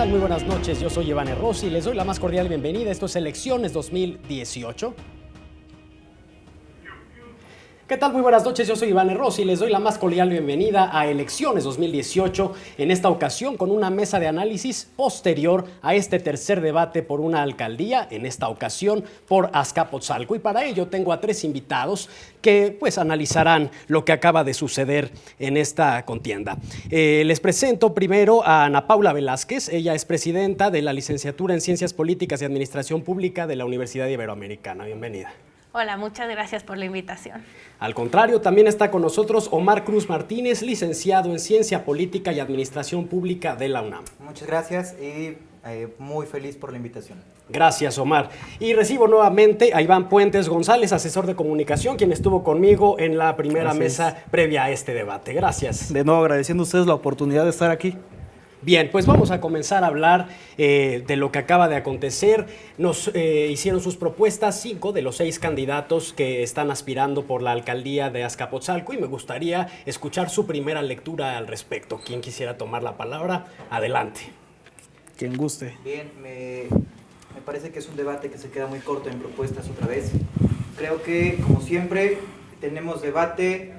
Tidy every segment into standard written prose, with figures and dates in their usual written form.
tal? Muy buenas noches, yo soy Iván Rossi y les doy la más cordial bienvenida. Esto es Elecciones 2018. ¿Qué tal? Muy buenas noches, yo soy Iván Rossi y les doy la más cordial bienvenida a Elecciones 2018, en esta ocasión con una mesa de análisis posterior a este tercer debate por una alcaldía, en esta ocasión por Azcapotzalco. Y para ello tengo a tres invitados que pues analizarán lo que acaba de suceder en esta contienda. Les presento primero a Ana Paula Velázquez. Ella es presidenta de la licenciatura en Ciencias Políticas y Administración Pública de la Universidad Iberoamericana. Bienvenida. Hola, muchas gracias por la invitación. Al contrario, también está con nosotros Omar Cruz Martínez, licenciado en Ciencia Política y Administración Pública de la UNAM. Muchas gracias y muy feliz por la invitación. Gracias, Omar. Y recibo nuevamente a Iván Puentes González, asesor de comunicación, quien estuvo conmigo en la primera mesa previa a este debate. Gracias. De nuevo, agradeciendo a ustedes la oportunidad de estar aquí. Bien, pues vamos a comenzar a hablar de lo que acaba de acontecer. Nos hicieron sus propuestas 5 de los 6 candidatos que están aspirando por la alcaldía de Azcapotzalco y me gustaría escuchar su primera lectura al respecto. ¿Quién quisiera tomar la palabra? Adelante. Quien guste. Bien, me parece que es un debate que se queda muy corto en propuestas otra vez. Creo que, como siempre, tenemos debate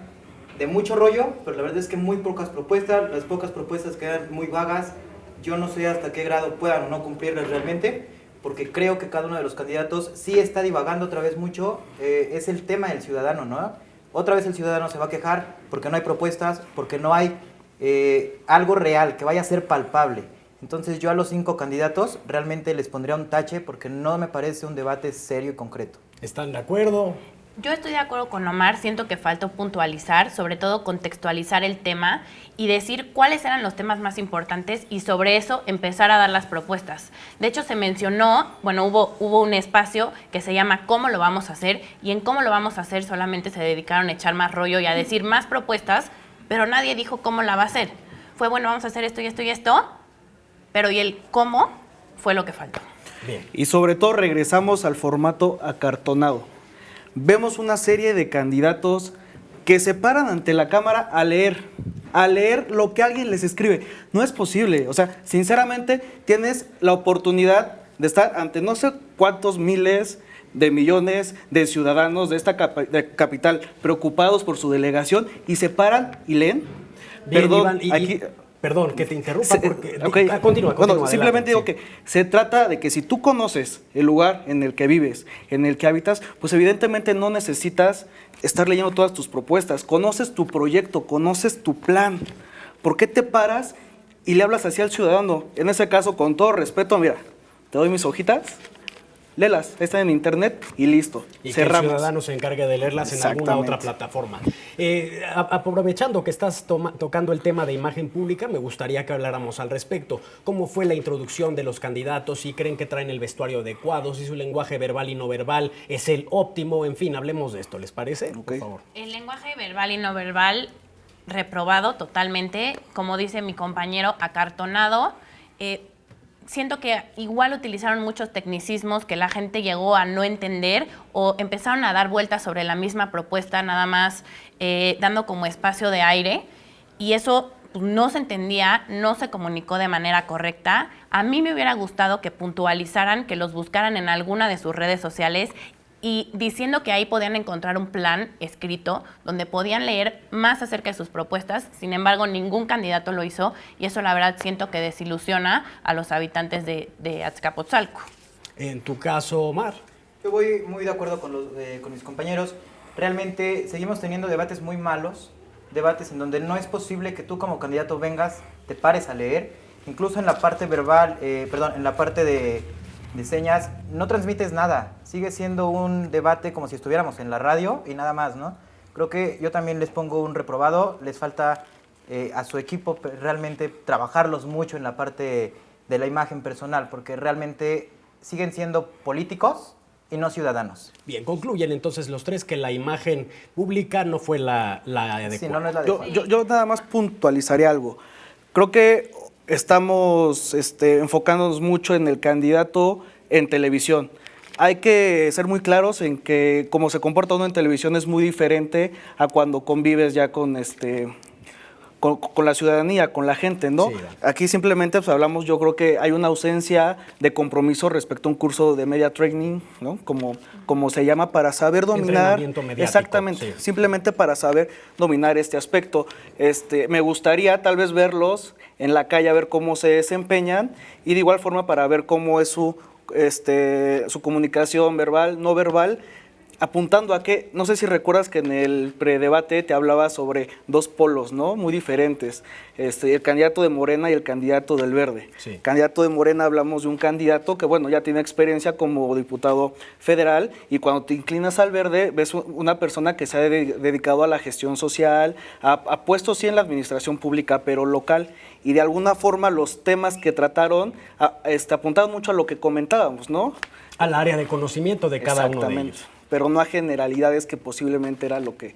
de mucho rollo, pero la verdad es que muy pocas propuestas, las pocas propuestas quedan muy vagas. Yo no sé hasta qué grado puedan o no cumplirlas realmente, porque creo que cada uno de los candidatos sí está divagando otra vez mucho. Es el tema del ciudadano, ¿no? Otra vez el ciudadano se va a quejar porque no hay propuestas, porque no hay algo real que vaya a ser palpable. Entonces yo a los 5 candidatos realmente les pondría un tache porque no me parece un debate serio y concreto. ¿Están de acuerdo? Yo estoy de acuerdo con Omar, siento que faltó puntualizar, sobre todo contextualizar el tema y decir cuáles eran los temas más importantes y sobre eso empezar a dar las propuestas. De hecho, se mencionó, bueno, hubo un espacio que se llama ¿Cómo lo vamos a hacer? Y en ¿Cómo lo vamos a hacer? Solamente se dedicaron a echar más rollo y a decir más propuestas, pero nadie dijo cómo la va a hacer. Fue, bueno, vamos a hacer esto y esto y esto, pero ¿y el cómo? Fue lo que faltó. Bien. Y sobre todo regresamos al formato acartonado. Vemos una serie de candidatos que se paran ante la cámara a leer lo que alguien les escribe. No es posible. O sea, sinceramente, tienes la oportunidad de estar ante no sé cuántos miles de millones de ciudadanos de esta capital preocupados por su delegación y se paran y leen. Bien, Perdón, Iván, aquí... Perdón, que te interrumpa porque... Okay. Continúa, bueno, simplemente adelante, digo que se trata de que si tú conoces el lugar en el que vives, en el que habitas, pues evidentemente no necesitas estar leyendo todas tus propuestas. Conoces tu proyecto, conoces tu plan. ¿Por qué te paras y le hablas así al ciudadano? En ese caso, con todo respeto, mira, te doy mis hojitas, léelas, están en internet y listo. Y cerramos. que el ciudadano se encargue de leerlas en alguna otra plataforma. Aprovechando que estás tocando el tema de imagen pública, me gustaría que habláramos al respecto. ¿Cómo fue la introducción de los candidatos? ¿Si creen que traen el vestuario adecuado? ¿Si su lenguaje verbal y no verbal es el óptimo? En fin, hablemos de esto, ¿les parece? Okay. Por favor. El lenguaje verbal y no verbal, reprobado totalmente, como dice mi compañero, acartonado. Siento que igual utilizaron muchos tecnicismos que la gente llegó a no entender o empezaron a dar vueltas sobre la misma propuesta, nada más dando como espacio de aire. Y eso pues, no se entendía, no se comunicó de manera correcta. A mí me hubiera gustado que puntualizaran, que los buscaran en alguna de sus redes sociales y diciendo que ahí podían encontrar un plan escrito donde podían leer más acerca de sus propuestas. Sin embargo, ningún candidato lo hizo y eso la verdad siento que desilusiona a los habitantes de Azcapotzalco. En tu caso, Omar. Yo voy muy de acuerdo con mis compañeros. Realmente seguimos teniendo debates muy malos, debates en donde no es posible que tú como candidato vengas, te pares a leer, incluso en la parte verbal, en la parte de señas, no transmites nada, sigue siendo un debate como si estuviéramos en la radio y nada más, ¿no? Creo que yo también les pongo un reprobado, les falta a su equipo realmente trabajarlos mucho en la parte de la imagen personal, porque realmente siguen siendo políticos y no ciudadanos. Bien, concluyen entonces los tres que la imagen pública no fue la adecuada. Sí, no es la adecuada. Yo nada más puntualizaré algo. Creo que estamos enfocándonos mucho en el candidato en televisión. Hay que ser muy claros en que cómo se comporta uno en televisión es muy diferente a cuando convives ya con con la ciudadanía, con la gente, ¿no? Sí, Iván. Aquí simplemente pues, hablamos, yo creo que hay una ausencia de compromiso respecto a un curso de media training, ¿no? Como se llama, para saber dominar. Entrenamiento mediático, Exactamente, sí. simplemente para saber dominar este aspecto. Me gustaría tal vez verlos en la calle, a ver cómo se desempeñan y de igual forma para ver cómo es su comunicación verbal, no verbal, apuntando a que, no sé si recuerdas que en el predebate te hablaba sobre dos polos, ¿no? Muy diferentes, el candidato de Morena y el candidato del Verde. Sí. Candidato de Morena hablamos de un candidato que, bueno, ya tiene experiencia como diputado federal y cuando te inclinas al Verde ves una persona que se ha dedicado a la gestión social, ha puesto sí en la administración pública, pero local, y de alguna forma los temas que trataron apuntaban mucho a lo que comentábamos, ¿no? Al área de conocimiento de cada uno de ellos. Pero no a generalidades que posiblemente era lo que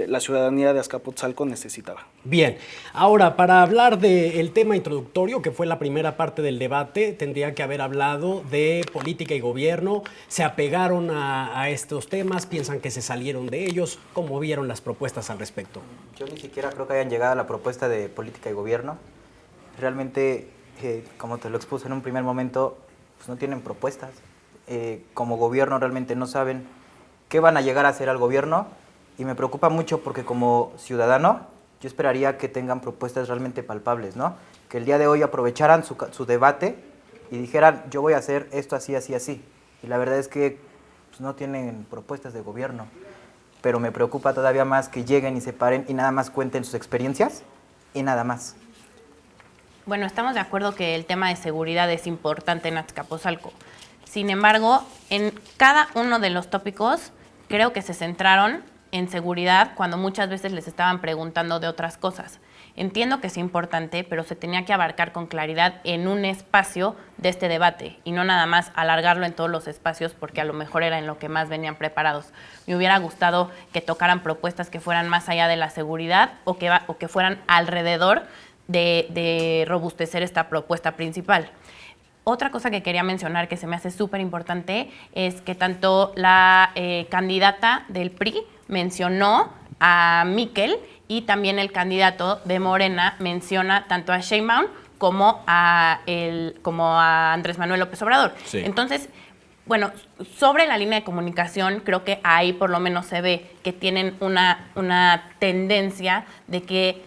la ciudadanía de Azcapotzalco necesitaba. Bien, ahora para hablar del tema introductorio, que fue la primera parte del debate, tendría que haber hablado de política y gobierno. ¿Se apegaron a estos temas? ¿Piensan que se salieron de ellos? ¿Cómo vieron las propuestas al respecto? Yo ni siquiera creo que hayan llegado a la propuesta de política y gobierno. Realmente, como te lo expuse en un primer momento, pues no tienen propuestas. Como gobierno realmente no saben qué van a llegar a hacer al gobierno y me preocupa mucho porque como ciudadano yo esperaría que tengan propuestas realmente palpables, ¿no? Que el día de hoy aprovecharan su debate y dijeran yo voy a hacer esto así, así, así. Y la verdad es que pues, no tienen propuestas de gobierno, pero me preocupa todavía más que lleguen y se paren y nada más cuenten sus experiencias y nada más. Bueno, estamos de acuerdo que el tema de seguridad es importante en Azcapotzalco. Sin embargo, en cada uno de los tópicos creo que se centraron en seguridad cuando muchas veces les estaban preguntando de otras cosas. Entiendo que es importante, pero se tenía que abarcar con claridad en un espacio de este debate y no nada más alargarlo en todos los espacios porque a lo mejor era en lo que más venían preparados. Me hubiera gustado que tocaran propuestas que fueran más allá de la seguridad o que fueran alrededor de robustecer esta propuesta principal. Otra cosa que quería mencionar que se me hace súper importante es que tanto la candidata del PRI mencionó a Miquel y también el candidato de Morena menciona tanto a Sheinbaum como a Andrés Manuel López Obrador. Sí. Entonces, bueno, sobre la línea de comunicación, creo que ahí por lo menos se ve que tienen una tendencia de que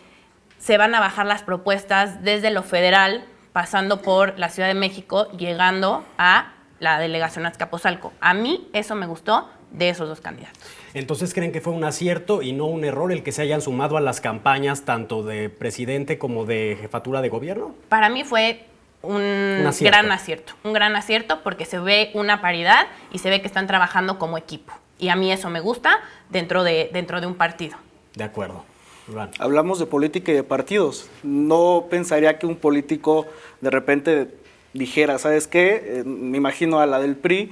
se van a bajar las propuestas desde lo federal, pasando por la Ciudad de México, llegando a la delegación Azcapotzalco. A mí eso me gustó de esos dos candidatos. Entonces, ¿creen que fue un acierto y no un error el que se hayan sumado a las campañas tanto de presidente como de jefatura de gobierno? Para mí fue un gran acierto porque se ve una paridad y se ve que están trabajando como equipo. Y a mí eso me gusta dentro de un partido. De acuerdo. Iván. Hablamos de política y de partidos. No pensaría que un político de repente dijera, ¿sabes qué? Me imagino a la del PRI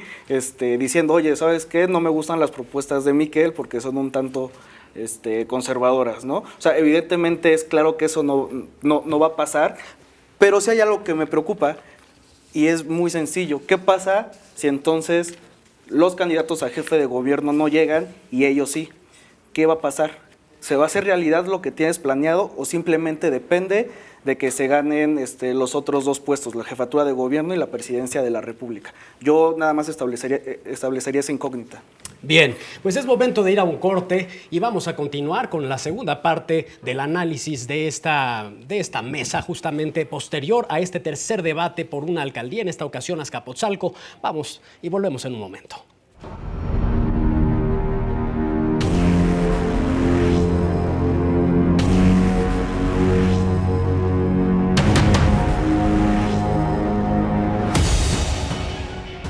diciendo, oye, ¿sabes qué? No me gustan las propuestas de Miquel porque son un tanto conservadoras, ¿no? O sea, evidentemente es claro que eso no va a pasar, pero sí hay algo que me preocupa y es muy sencillo. ¿Qué pasa si entonces los candidatos a jefe de gobierno no llegan y ellos sí? ¿Qué va a pasar? ¿Se va a hacer realidad lo que tienes planeado o simplemente depende de que se ganen los otros dos puestos, la jefatura de gobierno y la presidencia de la República? Yo nada más establecería esa incógnita. Bien, pues es momento de ir a un corte y vamos a continuar con la segunda parte del análisis de esta mesa, justamente posterior a este tercer debate por una alcaldía, en esta ocasión Azcapotzalco. Vamos y volvemos en un momento.